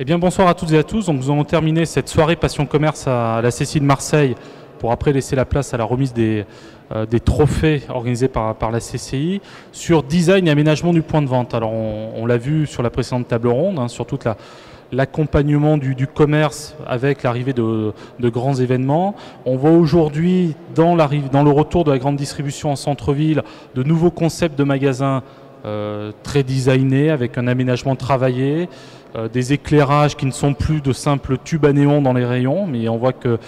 Eh bien, bonsoir à toutes et à tous. Donc, nous allons terminer cette soirée Passion Commerce à la CCI de Marseille pour après laisser la place à la remise des trophées organisés par la CCI sur design et aménagement du point de vente. Alors, on l'a vu sur la précédente table ronde, sur toute l'accompagnement du commerce avec l'arrivée de grands événements. On voit aujourd'hui, dans le retour de la grande distribution en centre-ville, de nouveaux concepts de magasins très designés, avec un aménagement travaillé, des éclairages qui ne sont plus de simples tubes à néon dans les rayons, mais on voit que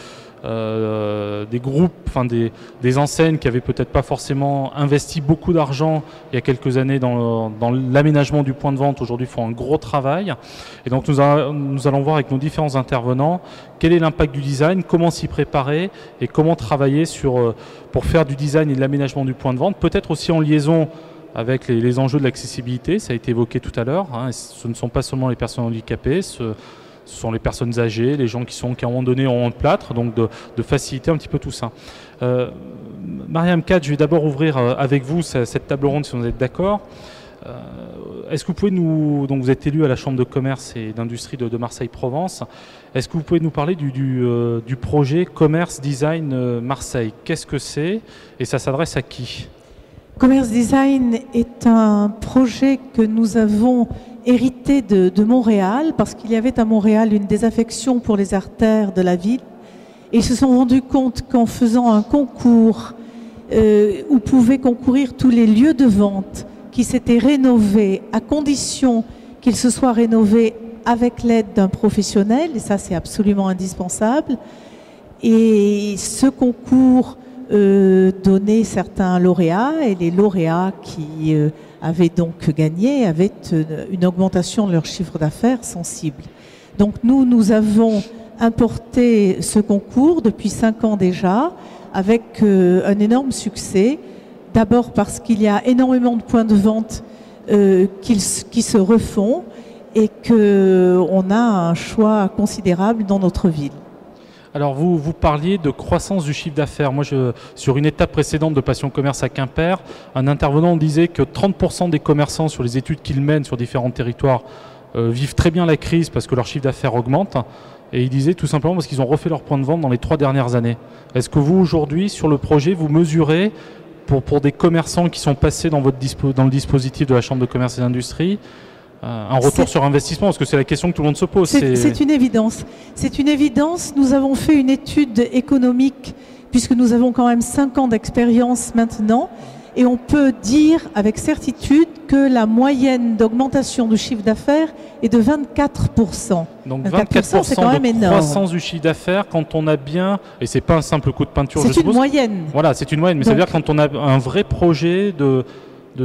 des groupes, des enseignes qui avaient peut-être pas forcément investi beaucoup d'argent il y a quelques années dans l'aménagement du point de vente, aujourd'hui font un gros travail. Et donc nous allons voir avec nos différents intervenants quel est l'impact du design, comment s'y préparer et comment travailler pour faire du design et de l'aménagement du point de vente, peut-être aussi en liaison avec les enjeux de l'accessibilité, ça a été évoqué tout à l'heure. Ce ne sont pas seulement les personnes handicapées, ce sont les personnes âgées, les gens qui à un moment donné ont un plâtre, donc de faciliter un petit peu tout ça. Mariam Kat, je vais d'abord ouvrir avec vous cette table ronde si vous êtes d'accord. Est-ce que vous pouvez donc vous êtes élu à la Chambre de commerce et d'industrie de Marseille-Provence, est-ce que vous pouvez nous parler du projet Commerce Design Marseille? Qu'est-ce que c'est et ça s'adresse à qui? Commerce Design est un projet que nous avons hérité de Montréal, parce qu'il y avait à Montréal une désaffection pour les artères de la ville. Et ils se sont rendus compte qu'en faisant un concours où pouvaient concourir tous les lieux de vente qui s'étaient rénovés, à condition qu'ils se soient rénovés avec l'aide d'un professionnel, et ça c'est absolument indispensable. Et ce concours donner certains lauréats, et les lauréats qui avaient donc gagné avaient une augmentation de leur chiffre d'affaires sensible. Donc nous avons importé ce concours depuis 5 ans déjà, avec un énorme succès. D'abord parce qu'il y a énormément de points de vente qui se refont et qu'on a un choix considérable dans notre ville. Alors vous parliez de croissance du chiffre d'affaires. Moi, sur une étape précédente de Passion Commerce à Quimper, un intervenant disait que 30% des commerçants sur les études qu'ils mènent sur différents territoires vivent très bien la crise parce que leur chiffre d'affaires augmente. Et il disait tout simplement parce qu'ils ont refait leur point de vente dans les 3 dernières années. Est-ce que vous, aujourd'hui, sur le projet, vous mesurez pour des commerçants qui sont passés dans le dispositif de la Chambre de commerce et d'industrie, un retour sur investissement, parce que c'est la question que tout le monde se pose. C'est une évidence. C'est une évidence. Nous avons fait une étude économique, puisque nous avons quand même 5 ans d'expérience maintenant, et on peut dire avec certitude que la moyenne d'augmentation du chiffre d'affaires est de 24%. Donc 24% c'est quand même de croissance du chiffre d'affaires quand on a bien, et c'est pas un simple coup de peinture, je suppose. C'est une moyenne. Voilà, c'est une moyenne, mais ça veut dire quand on a un vrai projet de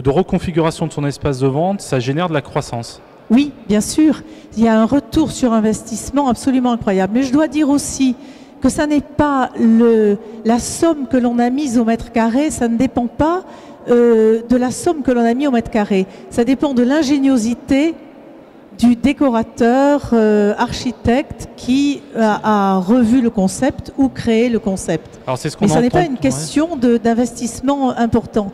reconfiguration de son espace de vente, ça génère de la croissance. Oui, bien sûr. Il y a un retour sur investissement absolument incroyable. Mais je dois dire aussi que ça n'est pas la somme que l'on a mise au mètre carré, ça ne dépend pas de la somme que l'on a mise au mètre carré. Ça dépend de l'ingéniosité du décorateur, architecte qui a revu le concept ou créé le concept. Alors, c'est ce qu'on Mais ça n'est pas une question d'investissement important.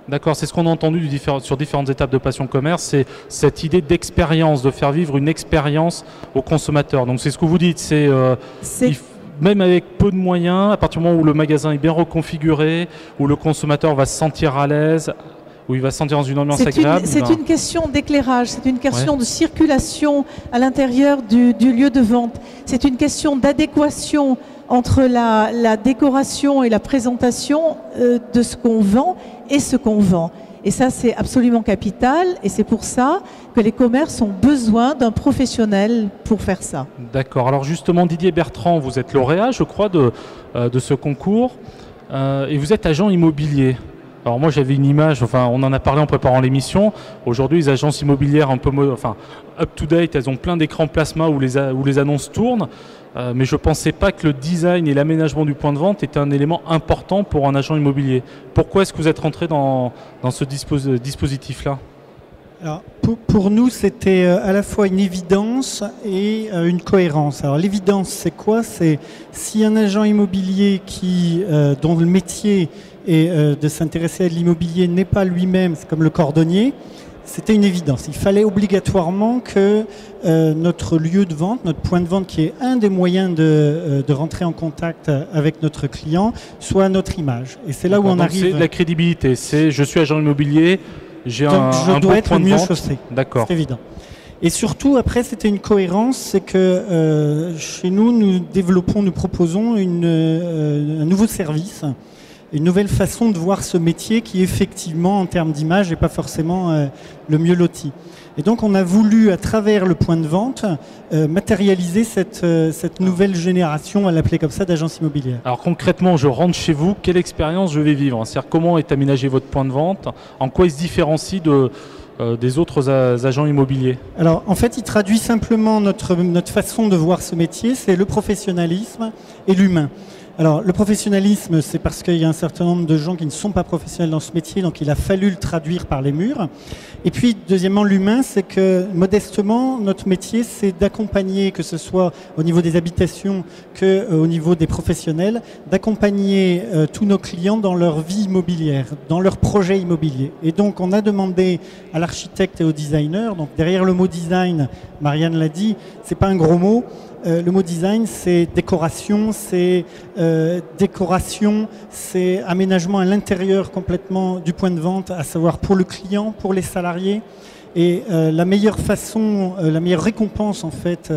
D'accord, c'est ce qu'on a entendu sur différentes étapes de Passion Commerce, c'est cette idée d'expérience, de faire vivre une expérience aux consommateurs. Donc c'est ce que vous dites, même avec peu de moyens, à partir du moment où le magasin est bien reconfiguré, où le consommateur va se sentir à l'aise, où il va se sentir dans une ambiance agréable. C'est une question d'éclairage, c'est une question de circulation à l'intérieur du lieu de vente, c'est une question d'adéquation entre la décoration et la présentation de ce qu'on vend et ce qu'on vend. Et ça, c'est absolument capital, et c'est pour ça que les commerces ont besoin d'un professionnel pour faire ça. D'accord. Alors justement, Didier Bertrand, vous êtes lauréat, je crois, de ce concours, et vous êtes agent immobilier. Alors moi, j'avais une image, on en a parlé en préparant l'émission. Aujourd'hui, les agences immobilières un peu up-to-date, elles ont plein d'écrans plasma où les annonces tournent. Mais je ne pensais pas que le design et l'aménagement du point de vente était un élément important pour un agent immobilier. Pourquoi est-ce que vous êtes rentré dans ce dispositif-là ? Alors, pour nous, c'était à la fois une évidence et une cohérence. Alors l'évidence, c'est quoi ? C'est si un agent immobilier dont le métier est de s'intéresser à l'immobilier n'est pas lui-même, c'est comme le cordonnier, c'était une évidence. Il fallait obligatoirement que notre lieu de vente, notre point de vente, qui est un des moyens de rentrer en contact avec notre client, soit notre image. Et c'est là où on arrive. C'est de la crédibilité. C'est je suis agent immobilier, j'ai donc je dois être point de mieux vente. chaussé. D'accord. C'est évident. Et surtout, après, c'était une cohérence, c'est que chez nous, nous proposons un nouveau service, une nouvelle façon de voir ce métier qui, effectivement, en termes d'image, n'est pas forcément le mieux loti. Et donc, on a voulu, à travers le point de vente, matérialiser cette nouvelle génération, on va l'appeler comme ça, d'agences immobilières. Alors concrètement, je rentre chez vous, quelle expérience je vais vivre? C'est-à-dire comment est aménagé votre point de vente? En quoi il se différencie des autres agents immobiliers? Alors, en fait, il traduit simplement notre façon de voir ce métier, c'est le professionnalisme et l'humain. Alors, le professionnalisme, c'est parce qu'il y a un certain nombre de gens qui ne sont pas professionnels dans ce métier, donc il a fallu le traduire par les murs. Et puis, deuxièmement, l'humain, c'est que, modestement, notre métier, c'est d'accompagner, que ce soit au niveau des habitations qu'au niveau des professionnels, d'accompagner tous nos clients dans leur vie immobilière, dans leurs projets immobiliers. Et donc, on a demandé à l'architecte et au designer, donc derrière le mot design, Marianne l'a dit, c'est pas un gros mot. Le mot design, c'est décoration, c'est aménagement à l'intérieur complètement du point de vente, à savoir pour le client, pour les salariés. Et la meilleure façon, la meilleure récompense en fait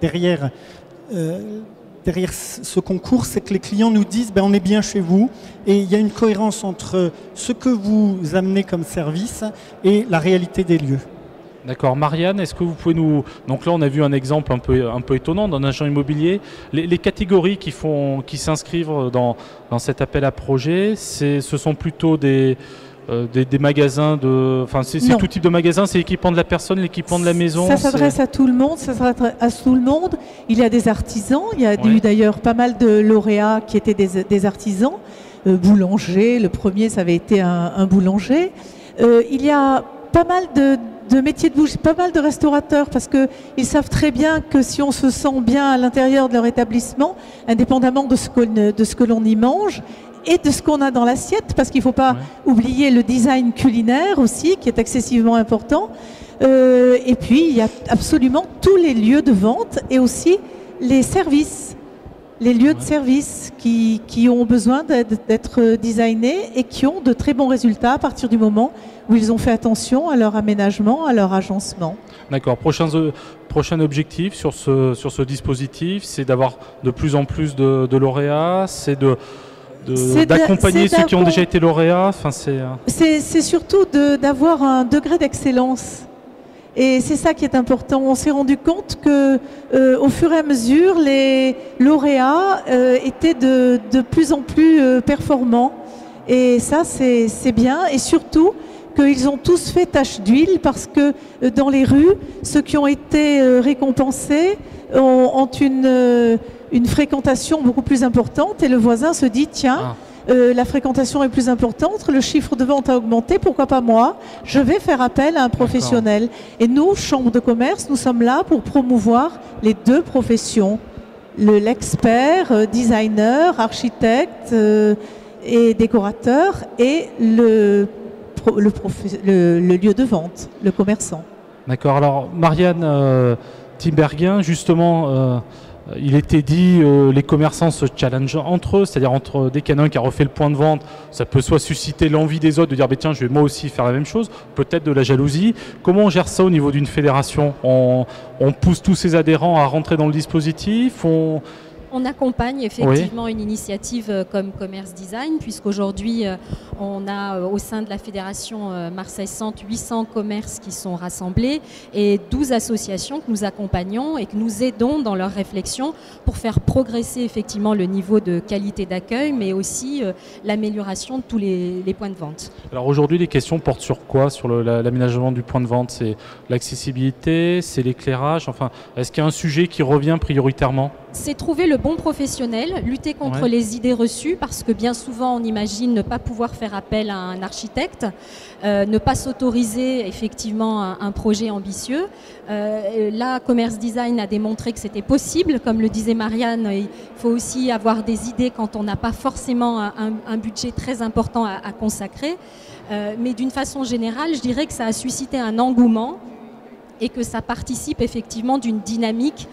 derrière ce concours, c'est que les clients nous disent on est bien chez vous, et il y a une cohérence entre ce que vous amenez comme service et la réalité des lieux. D'accord. Marianne, est-ce que vous pouvez nous... Donc là, on a vu un exemple un peu étonnant d'un agent immobilier. Les catégories qui s'inscrivent dans cet appel à projet, ce sont plutôt des magasins de... Enfin, c'est tout type de magasin, c'est l'équipement de la personne, l'équipement de la maison. Ça s'adresse à tout le monde, Il y a des artisans, il y a eu d'ailleurs pas mal de lauréats qui étaient des artisans. Boulanger, le premier, ça avait été un boulanger. Il y a pas mal de métiers de bouche, pas mal de restaurateurs, parce qu'ils savent très bien que si on se sent bien à l'intérieur de leur établissement, indépendamment de ce que l'on y mange et de ce qu'on a dans l'assiette, parce qu'il ne faut pas oublier le design culinaire aussi, qui est excessivement important. Et puis, il y a absolument tous les lieux de vente et aussi les services. Les lieux de service qui ont besoin d'être designés et qui ont de très bons résultats à partir du moment où ils ont fait attention à leur aménagement, à leur agencement. D'accord. Prochain objectif sur ce dispositif, c'est d'avoir de plus en plus de lauréats, c'est d'accompagner ceux qui ont déjà été lauréats. Enfin, c'est surtout d'avoir un degré d'excellence. Et c'est ça qui est important. On s'est rendu compte que, au fur et à mesure, les lauréats étaient de plus en plus performants. Et ça, c'est bien. Et surtout, qu'ils ont tous fait tache d'huile parce que dans les rues, ceux qui ont été récompensés ont une fréquentation beaucoup plus importante. Et le voisin se dit, tiens... la fréquentation est plus importante, le chiffre de vente a augmenté, pourquoi pas moi? Je vais faire appel à un professionnel. Et nous, Chambre de commerce, nous sommes là pour promouvoir les deux professions. L'expert, designer, architecte et décorateur et le lieu de vente, le commerçant. D'accord. Alors, Marianne Timberguin, justement... il était dit, les commerçants se challengent entre eux, c'est-à-dire dès qu'il y en a un qui a refait le point de vente, ça peut soit susciter l'envie des autres de dire tiens, je vais moi aussi faire la même chose, peut-être de la jalousie. Comment on gère ça au niveau d'une fédération? On pousse tous ses adhérents à rentrer dans le dispositif? On accompagne effectivement une initiative comme Commerce Design, puisqu'aujourd'hui on a au sein de la fédération Marseille Centre 800 commerces qui sont rassemblés et 12 associations que nous accompagnons et que nous aidons dans leur réflexion pour faire progresser effectivement le niveau de qualité d'accueil, mais aussi l'amélioration de tous les points de vente. Alors aujourd'hui, les questions portent sur quoi? Sur l'aménagement du point de vente? C'est l'accessibilité, c'est l'éclairage, enfin, est-ce qu'il y a un sujet qui revient prioritairement? c'est trouver le bon professionnel, lutter contre les idées reçues, parce que bien souvent on imagine ne pas pouvoir faire appel à un architecte, ne pas s'autoriser effectivement un projet ambitieux. Là, Commerce Design a démontré que c'était possible. Comme le disait Marianne, il faut aussi avoir des idées quand on n'a pas forcément un budget très important à consacrer. Mais d'une façon générale, je dirais que ça a suscité un engouement et que ça participe effectivement d'une dynamique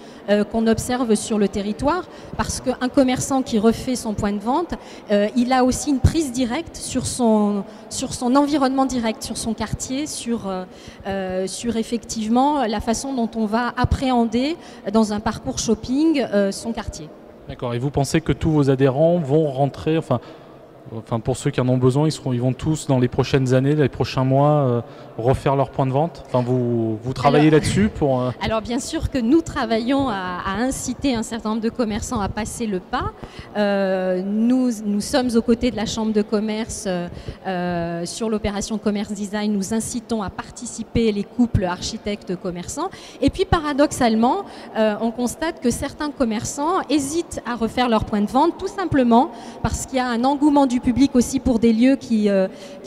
qu'on observe sur le territoire, parce qu'un commerçant qui refait son point de vente, il a aussi une prise directe sur son environnement direct, sur son quartier, sur effectivement la façon dont on va appréhender dans un parcours shopping son quartier. D'accord, et vous pensez que tous vos adhérents vont rentrer, enfin pour ceux qui en ont besoin, ils vont tous dans les prochaines années, les prochains mois, refaire leur point de vente. Enfin, vous travaillez là-dessus pour... Alors bien sûr que nous travaillons à inciter un certain nombre de commerçants à passer le pas. Nous sommes aux côtés de la Chambre de commerce sur l'opération Commerce Design. Nous incitons à participer les couples architectes-commerçants. Et puis paradoxalement, on constate que certains commerçants hésitent à refaire leur point de vente, tout simplement parce qu'il y a un engouement du public aussi pour des lieux qui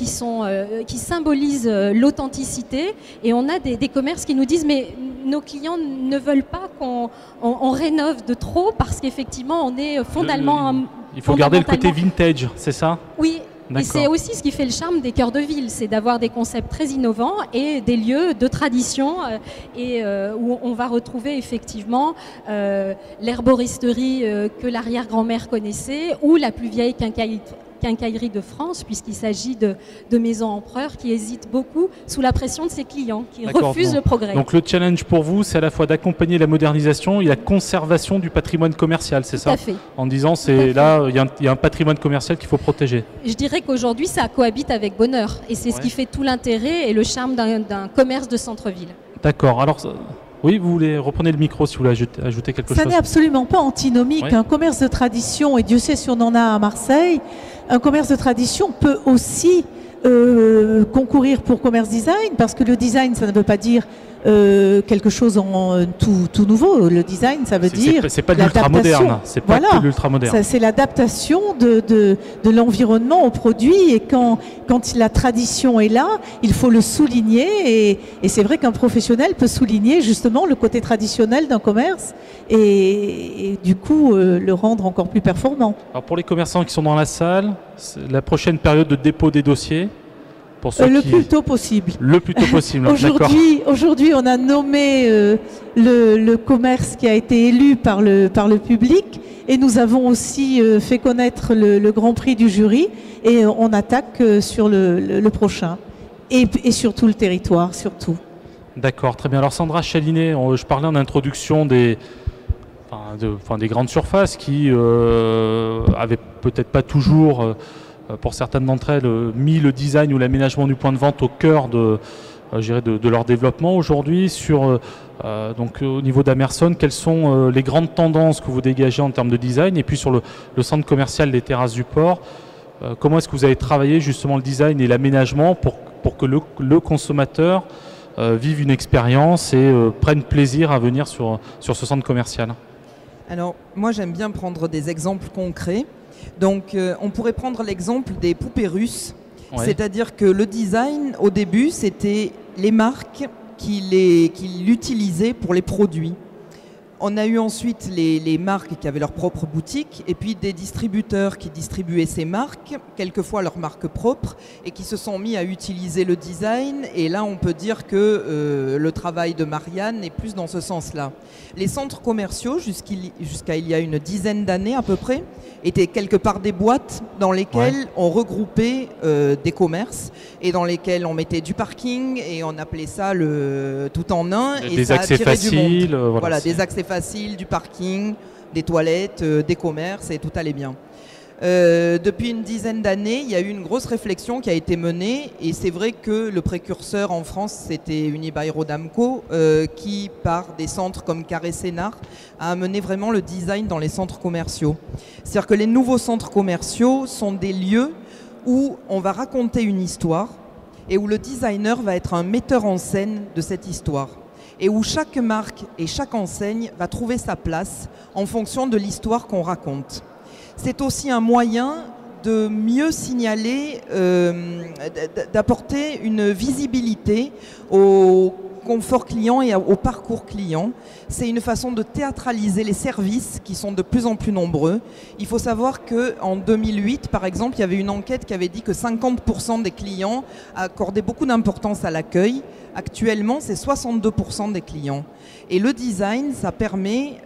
symbolisent l'authenticité, et on a des commerces qui nous disent mais nos clients ne veulent pas qu'on rénove de trop, parce qu'effectivement on est fondamentalement... Il faut garder le côté vintage, c'est ça ? Oui. Et c'est aussi ce qui fait le charme des cœurs de ville, c'est d'avoir des concepts très innovants et des lieux de tradition où on va retrouver effectivement l'herboristerie que l'arrière-grand-mère connaissait, ou la plus vieille quincaillerie de France, puisqu'il s'agit de maisons empereurs qui hésitent beaucoup sous la pression de ses clients, qui refusent le progrès. Donc le challenge pour vous, c'est à la fois d'accompagner la modernisation et la conservation du patrimoine commercial, c'est ça ? Tout à fait. En disant, il y a un patrimoine commercial qu'il faut protéger. Je dirais qu'aujourd'hui, ça cohabite avec bonheur, et c'est ce qui fait tout l'intérêt et le charme d'un commerce de centre-ville. D'accord. Alors... Oui, vous voulez reprendre le micro si vous voulez ajouter quelque chose. Ça n'est absolument pas antinomique. Oui. Un commerce de tradition, et Dieu sait si on en a à Marseille, un commerce de tradition peut aussi concourir pour Commerce Design, parce que le design, ça ne veut pas dire quelque chose en tout nouveau. Le design, ça veut dire c'est pas de l'ultra moderne. C'est pas que l'ultra moderne. C'est l'adaptation de l'environnement au produit, et quand la tradition est là, il faut le souligner, et c'est vrai qu'un professionnel peut souligner justement le côté traditionnel d'un commerce et du coup le rendre encore plus performant. Alors pour les commerçants qui sont dans la salle, la prochaine période de dépôt des dossiers, pour ceux plus tôt possible. Le plus tôt possible. Aujourd'hui, on a nommé le commerce qui a été élu par le public, et nous avons aussi fait connaître le Grand Prix du jury, et on attaque sur le prochain et sur tout le territoire, surtout. D'accord, très bien. Alors Sandra Chalinet, je parlais en introduction des grandes surfaces qui avaient peut-être pas toujours... pour certaines d'entre elles, mis le design ou l'aménagement du point de vente au cœur de leur développement aujourd'hui. Donc au niveau d'Amerson, quelles sont les grandes tendances que vous dégagez en termes de design? Et puis sur le centre commercial des Terrasses du Port, comment est-ce que vous avez travaillé justement le design et l'aménagement pour que le consommateur vive une expérience et prenne plaisir à venir sur ce centre commercial? Alors moi j'aime bien prendre des exemples concrets. Donc on pourrait prendre l'exemple des poupées russes, c'est-à-dire que le design au début c'était les marques qui l'utilisaient pour les produits. On a eu ensuite les marques qui avaient leur propre boutique, et puis des distributeurs qui distribuaient ces marques, quelquefois leurs marques propres, et qui se sont mis à utiliser le design. Et là, on peut dire que le travail de Marianne est plus dans ce sens-là. Les centres commerciaux, jusqu'à il y a une dizaine d'années à peu près, étaient quelque part des boîtes dans lesquelles on regroupait des commerces, et dans lesquelles on mettait du parking, et on appelait ça le tout en un, et ça attirait du monde. Voilà, des accès faciles, du parking, des toilettes, des commerces, et tout allait bien. Depuis une dizaine d'années, il y a eu une grosse réflexion qui a été menée, et c'est vrai que le précurseur en France, c'était Unibail-Rodamco, qui, par des centres comme Carré Sénart, a amené vraiment le design dans les centres commerciaux. C'est-à-dire que les nouveaux centres commerciaux sont des lieux où on va raconter une histoire et où le designer va être un metteur en scène de cette histoire. et où chaque marque et chaque enseigne va trouver sa place en fonction de l'histoire qu'on raconte. C'est aussi un moyen de mieux signaler, d'apporter une visibilité au confort client et au parcours client. C'est une façon de théâtraliser les services qui sont de plus en plus nombreux. Il faut savoir qu'en 2008, par exemple, il y avait une enquête qui avait dit que 50% des clients accordaient beaucoup d'importance à l'accueil. Actuellement, c'est 62% des clients. Et le design, ça permet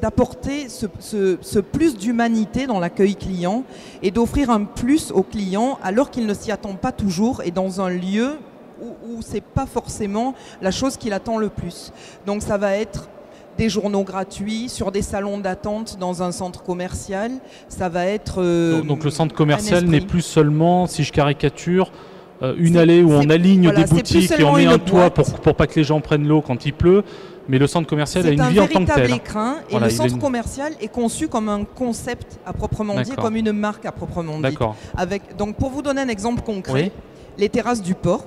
d'apporter ce plus d'humanité dans l'accueil client et d'offrir un plus au client alors qu'il ne s'y attend pas toujours et dans un lieu où c'est pas forcément la chose qu'il attend le plus. Donc ça va être des journaux gratuits sur des salons d'attente dans un centre commercial. Ça va être donc le centre commercial n'est plus seulement, si je caricature, une allée où on aligne des boutiques et on met un toit pour pas que les gens prennent l'eau quand il pleut. Mais le centre commercial a une vie en tant que tel. C'est un véritable écrin et le centre commercial est conçu comme un concept à proprement dit, comme une marque à proprement dit. Donc pour vous donner un exemple concret, les terrasses du port,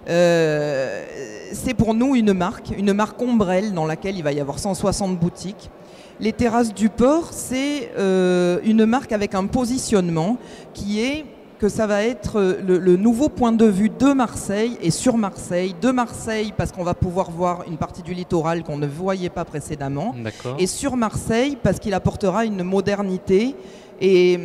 c'est pour nous une marque ombrelle dans laquelle il va y avoir 160 boutiques. Les terrasses du port, c'est une marque avec un positionnement qui est que ça va être le nouveau point de vue de Marseille et sur Marseille. De Marseille parce qu'on va pouvoir voir une partie du littoral qu'on ne voyait pas précédemment. Et sur Marseille parce qu'il apportera une modernité et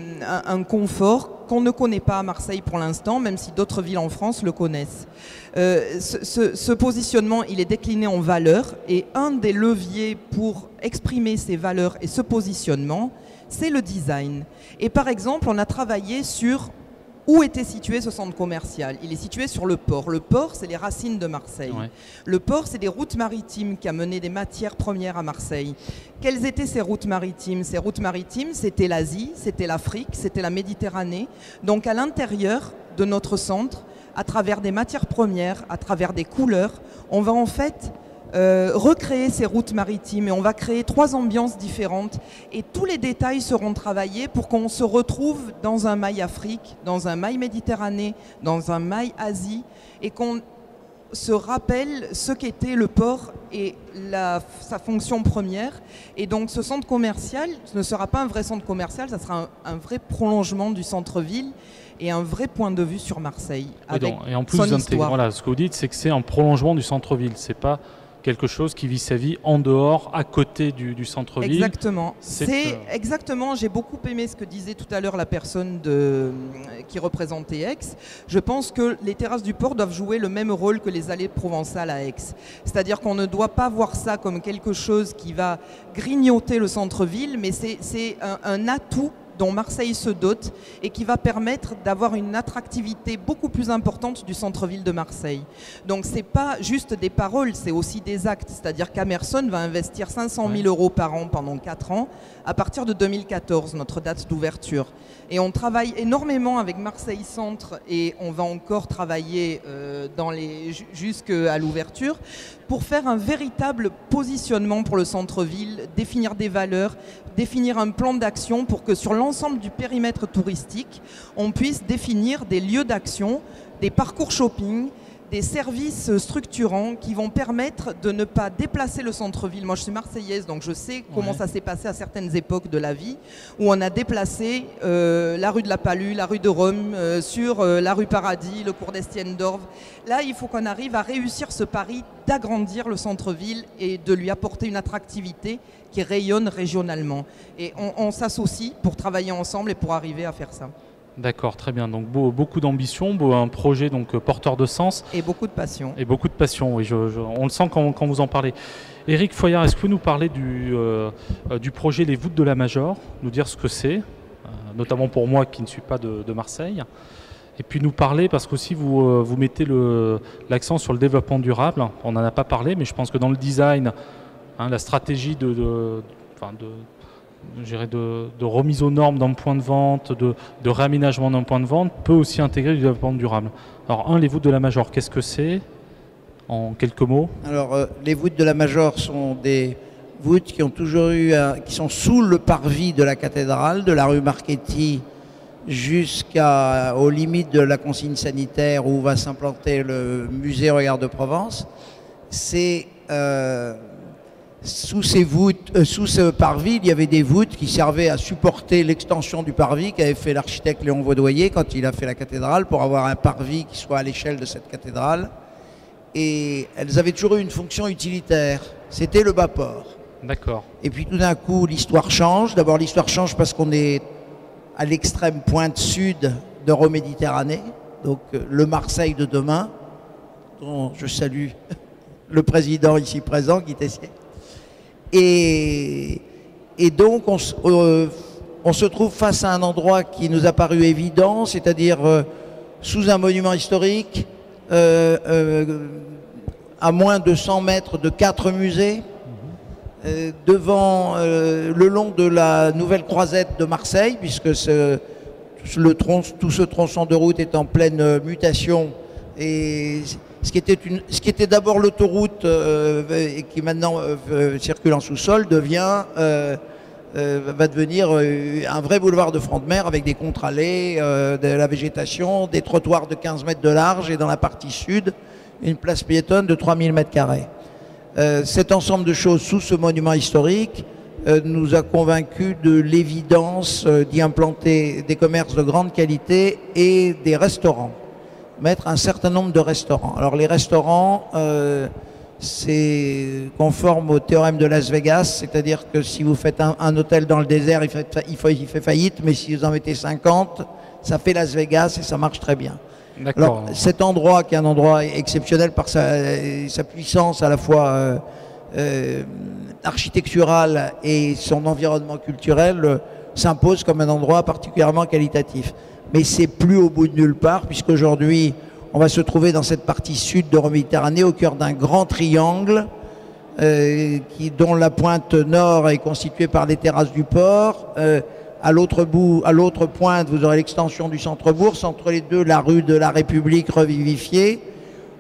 un confort qu'on ne connaît pas à Marseille pour l'instant, même si d'autres villes en France le connaissent. Ce positionnement, il est décliné en valeurs et un des leviers pour exprimer ces valeurs et ce positionnement, c'est le design. Et par exemple, on a travaillé sur où était situé ce centre commercial. Il est situé sur le port. Le port, c'est les racines de Marseille. Le port, c'est des routes maritimes qui amenaient des matières premières à Marseille. Quelles étaient ces routes maritimes? Ces routes maritimes, c'était l'Asie, c'était l'Afrique, c'était la Méditerranée. Donc à l'intérieur de notre centre, à travers des matières premières, à travers des couleurs, on va en fait recréer ces routes maritimes et on va créer 3 ambiances différentes et tous les détails seront travaillés pour qu'on se retrouve dans un mail Afrique, dans un mail Méditerranée, dans un mail Asie et qu'on se rappelle ce qu'était le port et sa fonction première. Et donc ce centre commercial ne sera pas un vrai centre commercial, ça sera un vrai prolongement du centre-ville et un vrai point de vue sur Marseille. Et en plus, voilà, ce que vous dites, c'est que c'est un prolongement du centre-ville, c'est pas quelque chose qui vit sa vie en dehors, à côté du centre-ville. Exactement. Exactement. J'ai beaucoup aimé ce que disait tout à l'heure la personne qui représentait Aix. Je pense que les terrasses du port doivent jouer le même rôle que les allées provençales à Aix. C'est-à-dire qu'on ne doit pas voir ça comme quelque chose qui va grignoter le centre-ville, mais c'est un atout dont Marseille se dote et qui va permettre d'avoir une attractivité beaucoup plus importante du centre-ville de Marseille. Donc c'est pas juste des paroles, c'est aussi des actes. C'est-à-dire qu'Amerson va investir 500 000 € par an pendant 4 ans à partir de 2014, notre date d'ouverture. Et on travaille énormément avec Marseille Centre et on va encore travailler jusqu'à l'ouverture pour faire un véritable positionnement pour le centre-ville, définir des valeurs, définir un plan d'action pour que sur l'ensemble du périmètre touristique, on puisse définir des lieux d'action, des parcours shopping, des services structurants qui vont permettre de ne pas déplacer le centre-ville. Moi, je suis marseillaise, donc je sais comment ça s'est passé à certaines époques de la vie, où on a déplacé la rue de la Palue, la rue de Rome, sur la rue Paradis, le cours d'Estienne d'Orve. Là, il faut qu'on arrive à réussir ce pari d'agrandir le centre-ville et de lui apporter une attractivité qui rayonne régionalement. Et on s'associe pour travailler ensemble et pour arriver à faire ça. D'accord, très bien. Donc beaucoup d'ambition, un projet donc porteur de sens. Et beaucoup de passion. Et beaucoup de passion, oui. On le sent quand vous en parlez. Éric Foyard, est-ce que vous nous parlez du projet Les Voûtes de la Major, nous dire ce que c'est, notamment pour moi qui ne suis pas de Marseille, et puis nous parler, parce qu'aussi vous mettez l'accent sur le développement durable. On n'en a pas parlé, mais je pense que dans le design, la stratégie de remise aux normes d'un point de vente, de réaménagement d'un point de vente, peut aussi intégrer du développement durable. Alors, les voûtes de la Major, qu'est-ce que c'est, en quelques mots? Alors, les voûtes de la Major sont des voûtes qui ont toujours qui sont sous le parvis de la cathédrale, de la rue Marchetti jusqu'aux limites de la consigne sanitaire où va s'implanter le musée Regard de Provence. C'est sous ce parvis, il y avait des voûtes qui servaient à supporter l'extension du parvis qu'avait fait l'architecte Léon Vaudoyer quand il a fait la cathédrale, pour avoir un parvis qui soit à l'échelle de cette cathédrale. Et elles avaient toujours eu une fonction utilitaire, c'était le bas-port. D'accord. Et puis tout d'un coup, l'histoire change. D'abord, l'histoire change parce qu'on est à l'extrême pointe sud d'Euroméditerranée, donc le Marseille de demain, dont je salue le président ici présent, Guy Tessier. Et donc, on se trouve face à un endroit qui nous a paru évident, c'est-à-dire sous un monument historique, à moins de 100 mètres de 4 musées, devant le long de la nouvelle croisette de Marseille, puisque tout ce tronçon de route est en pleine mutation, et ce qui était d'abord l'autoroute et qui maintenant circule en sous-sol va devenir un vrai boulevard de front de mer avec des contre-allées, de la végétation, des trottoirs de 15 mètres de large et dans la partie sud, une place piétonne de 3000 mètres carrés. Cet ensemble de choses sous ce monument historique nous a convaincus de l'évidence d'y implanter des commerces de grande qualité et des restaurants. Mettre un certain nombre de restaurants. Alors les restaurants, c'est conforme au théorème de Las Vegas, c'est-à-dire que si vous faites un hôtel dans le désert, il fait faillite, mais si vous en mettez 50, ça fait Las Vegas et ça marche très bien. Alors cet endroit, qui est un endroit exceptionnel par sa puissance à la fois architecturale et son environnement culturel, s'impose comme un endroit particulièrement qualitatif. Mais c'est plus au bout de nulle part, puisqu'aujourd'hui, on va se trouver dans cette partie sud d'Euroméditerranée, au cœur d'un grand triangle, dont la pointe nord est constituée par les terrasses du port. À l'autre pointe, vous aurez l'extension du centre-bourg. Entre les deux, la rue de la République revivifiée.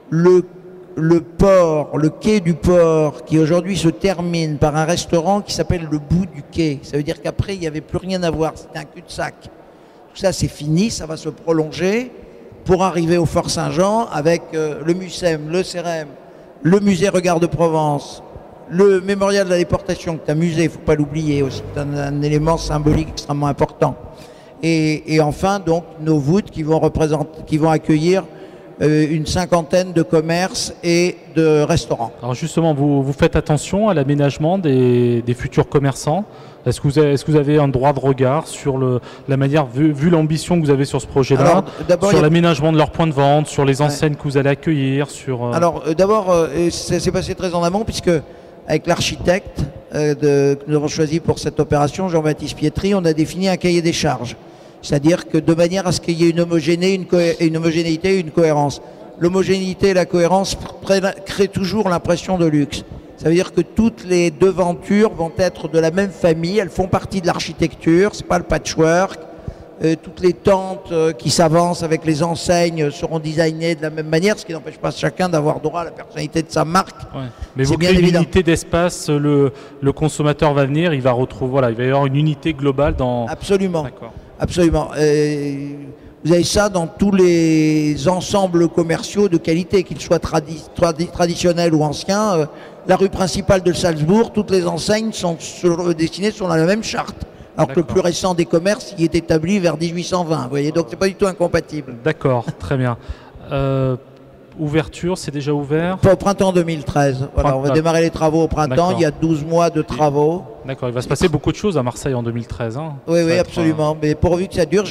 Le port, le quai du port, qui aujourd'hui se termine par un restaurant qui s'appelle le bout du quai. Ça veut dire qu'après, il n'y avait plus rien à voir. C'était un cul-de-sac. Tout ça, c'est fini, ça va se prolonger pour arriver au Fort Saint-Jean avec le MUSEM, le CEREM, le musée Regard de Provence, le mémorial de la déportation, qui est un musée, il ne faut pas l'oublier aussi, c'est un élément symbolique extrêmement important. Et enfin, donc, nos voûtes qui vont accueillir une cinquantaine de commerces et de restaurants. Alors justement, vous faites attention à l'aménagement des futurs commerçants. Est-ce que vous avez un droit de regard sur la manière, vu l'ambition que vous avez sur ce projet-là, sur l'aménagement de leurs points de vente, sur les enseignes que vous allez accueillir Alors d'abord, ça s'est passé très en amont, puisque avec l'architecte que nous avons choisi pour cette opération, Jean-Baptiste Pietri, on a défini un cahier des charges. C'est-à-dire que de manière à ce qu'il y ait une homogénéité et une cohérence. L'homogénéité et la cohérence créent toujours l'impression de luxe. Ça veut dire que toutes les devantures vont être de la même famille, elles font partie de l'architecture, c'est pas le patchwork. Toutes les tentes qui s'avancent avec les enseignes seront designées de la même manière, ce qui n'empêche pas chacun d'avoir droit à la personnalité de sa marque. Ouais. Mais vous créez une unité d'espace, le consommateur va venir, il va retrouver, il va y avoir une unité globale dans... Absolument. Absolument. Vous avez ça dans tous les ensembles commerciaux de qualité, qu'ils soient traditionnels ou anciens. La rue principale de Salzbourg, toutes les enseignes sont destinées sur la même charte. Alors que le plus récent des commerces y est établi vers 1820. Vous voyez, donc c'est pas du tout incompatible. D'accord, très bien. Ouverture, c'est déjà ouvert? Au printemps 2013. Voilà, on va démarrer les travaux au printemps. Il y a 12 mois de travaux. D'accord, il va se passer beaucoup de choses à Marseille en 2013. Hein. Oui, absolument. Mais pourvu que ça dure,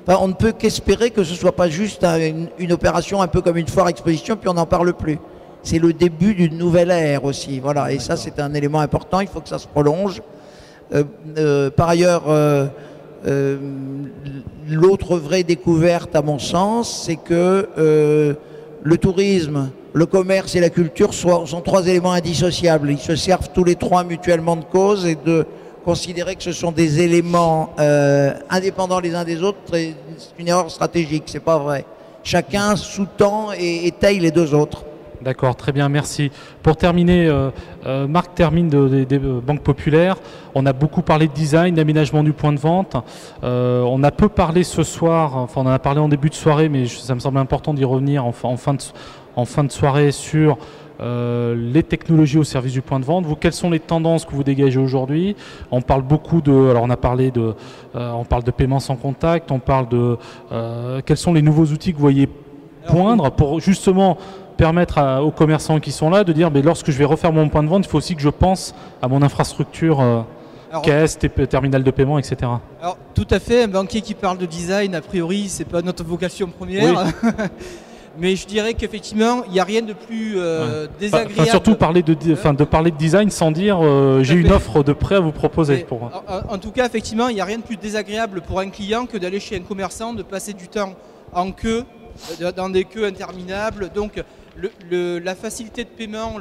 on ne peut qu'espérer que ce ne soit pas juste une opération un peu comme une foire exposition, puis on n'en parle plus. C'est le début d'une nouvelle ère aussi. Voilà. Et ça, c'est un élément important. Il faut que ça se prolonge. Par ailleurs, l'autre vraie découverte, à mon sens, c'est que le tourisme, le commerce et la culture sont trois éléments indissociables. Ils se servent tous les trois mutuellement de cause, et de considérer que ce sont des éléments indépendants les uns des autres, c'est une erreur stratégique. C'est pas vrai. Chacun sous-tend et étaye les deux autres. D'accord, très bien, merci. Pour terminer, Marc termine des banques populaires. On a beaucoup parlé de design, d'aménagement du point de vente. On a peu parlé ce soir, enfin on en a parlé en début de soirée, mais ça me semble important d'y revenir en fin de soirée sur les technologies au service du point de vente. Vous, quelles sont les tendances que vous dégagez aujourd'hui? On parle beaucoup alors on parle de paiement sans contact, on parle de quels sont les nouveaux outils que vous voyez poindre pour justement permettre aux commerçants qui sont là de dire mais lorsque je vais refaire mon point de vente, il faut aussi que je pense à mon infrastructure caisse, terminal de paiement, etc. Alors tout à fait, un banquier qui parle de design, a priori, c'est pas notre vocation première. Oui. Mais je dirais qu'effectivement, il n'y a rien de plus désagréable. Surtout parler de design sans dire j'ai une offre de prêt à vous proposer. En tout cas, effectivement, il n'y a rien de plus désagréable pour un client que d'aller chez un commerçant, de passer du temps en queue, dans des queues interminables. Donc la facilité de paiement,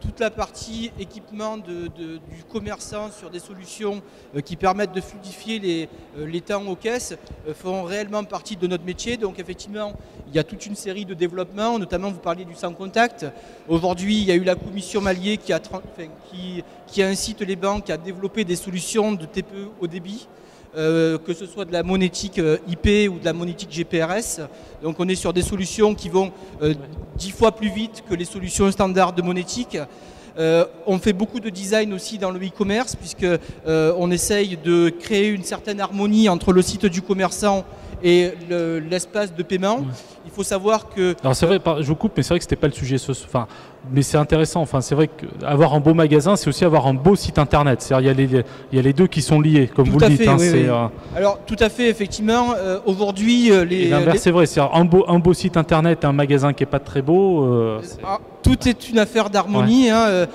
toute la partie équipement du commerçant sur des solutions qui permettent de fluidifier les temps aux caisses font réellement partie de notre métier. Donc effectivement, il y a toute une série de développements, notamment vous parliez du sans contact. Aujourd'hui, il y a eu la commission Mallier qui incite les banques à développer des solutions de TPE haut débit. Que ce soit de la monétique IP ou de la monétique GPRS. Donc on est sur des solutions qui vont 10 fois plus vite que les solutions standards de monétique. On fait beaucoup de design aussi dans le e-commerce puisque on essaye de créer une certaine harmonie entre le site du commerçant et l'espace de paiement. Ouais. Il faut savoir que... Alors c'est vrai, je vous coupe, mais c'est vrai que c'était pas le sujet. Mais c'est intéressant. Enfin, c'est vrai qu'avoir un beau magasin, c'est aussi avoir un beau site internet. C'est-à-dire il y a les deux qui sont liés, comme vous le dites. Oui. Alors tout à fait, effectivement. Aujourd'hui, l'inverse, c'est vrai. C'est un beau site internet et un magasin qui est pas très beau. Tout est une affaire d'harmonie. Ouais.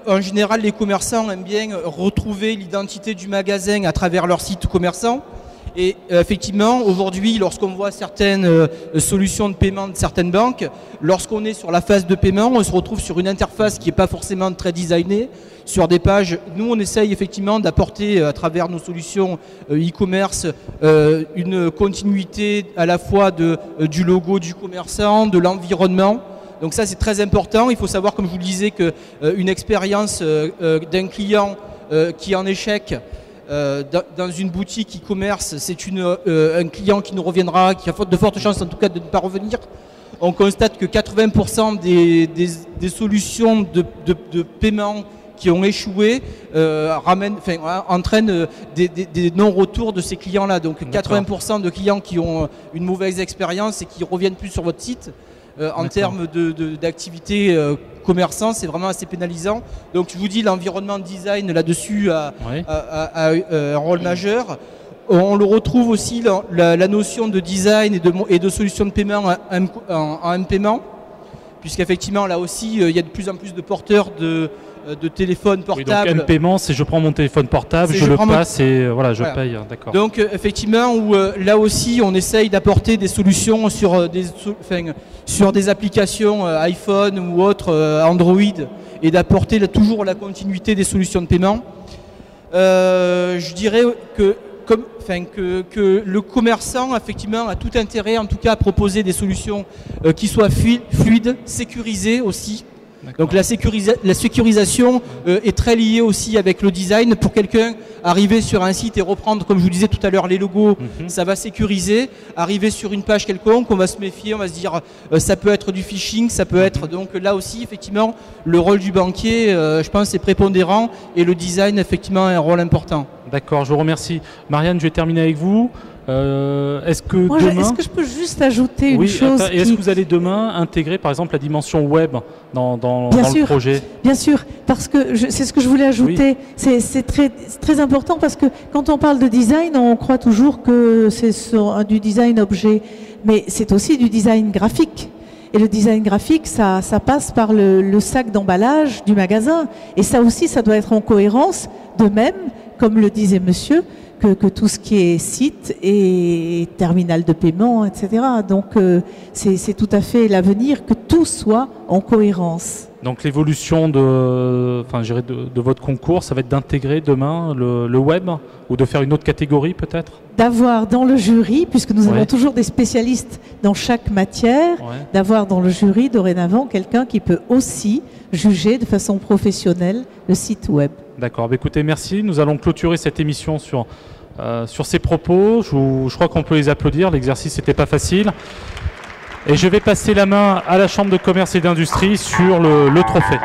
En général, les commerçants aiment bien retrouver l'identité du magasin à travers leur site commerçant. Et effectivement, aujourd'hui, lorsqu'on voit certaines solutions de paiement de certaines banques, lorsqu'on est sur la phase de paiement, on se retrouve sur une interface qui n'est pas forcément très designée, sur des pages. Nous, on essaye effectivement d'apporter à travers nos solutions e-commerce une continuité à la fois du logo du commerçant, de l'environnement. Donc ça, c'est très important. Il faut savoir, comme je vous le disais, qu'une expérience d'un client qui est en échec dans une boutique e-commerce, c'est un client qui nous reviendra, qui a de fortes chances en tout cas de ne pas revenir. On constate que 80% des solutions de paiement qui ont échoué entraînent des non-retours de ces clients-là. Donc 80% de clients qui ont une mauvaise expérience et qui ne reviennent plus sur votre site. En termes d'activité commerçant, c'est vraiment assez pénalisant. Donc je vous dis, l'environnement design là-dessus a un rôle majeur. On le retrouve aussi dans la notion de design et de solution de paiement en m-paiement, puisqu'effectivement là aussi il y a de plus en plus de porteurs de téléphones portables. Oui, donc m-paiement, c'est je prends mon téléphone portable, je le passe et voilà, je paye. D'accord. Donc effectivement, là aussi, on essaye d'apporter des solutions sur des applications iPhone ou autres, Android, et d'apporter toujours la continuité des solutions de paiement. Je dirais que le commerçant effectivement a tout intérêt, en tout cas, à proposer des solutions qui soient fluides, sécurisées aussi. Donc la sécurisation est très liée aussi avec le design. Pour quelqu'un, arriver sur un site et reprendre, comme je vous disais tout à l'heure, les logos, ça va sécuriser. Arriver sur une page quelconque, on va se méfier, on va se dire ça peut être du phishing, ça peut être... Donc là aussi, effectivement, le rôle du banquier, je pense, est prépondérant et le design, effectivement, a un rôle important. D'accord, je vous remercie. Marianne, je vais terminer avec vous. Est-ce que je peux juste ajouter une chose Est-ce que vous allez demain intégrer par exemple la dimension web dans le projet? Bien sûr, parce que c'est ce que je voulais ajouter. Oui. C'est très important parce que quand on parle de design, on croit toujours que c'est du design objet, mais c'est aussi du design graphique. Et le design graphique, ça passe par le sac d'emballage du magasin. Et ça aussi, ça doit être en cohérence, de même, comme le disait monsieur, que tout ce qui est site et terminal de paiement, etc. Donc c'est tout à fait l'avenir que tout soit en cohérence. Donc l'évolution de votre concours, ça va être d'intégrer demain le web ou de faire une autre catégorie peut-être? D'avoir dans le jury, puisque nous avons toujours des spécialistes dans chaque matière, d'avoir dans le jury dorénavant quelqu'un qui peut aussi juger de façon professionnelle le site web. D'accord, écoutez, merci. Nous allons clôturer cette émission sur ces propos. Je crois qu'on peut les applaudir, l'exercice n'était pas facile. Et je vais passer la main à la Chambre de commerce et d'industrie sur le trophée.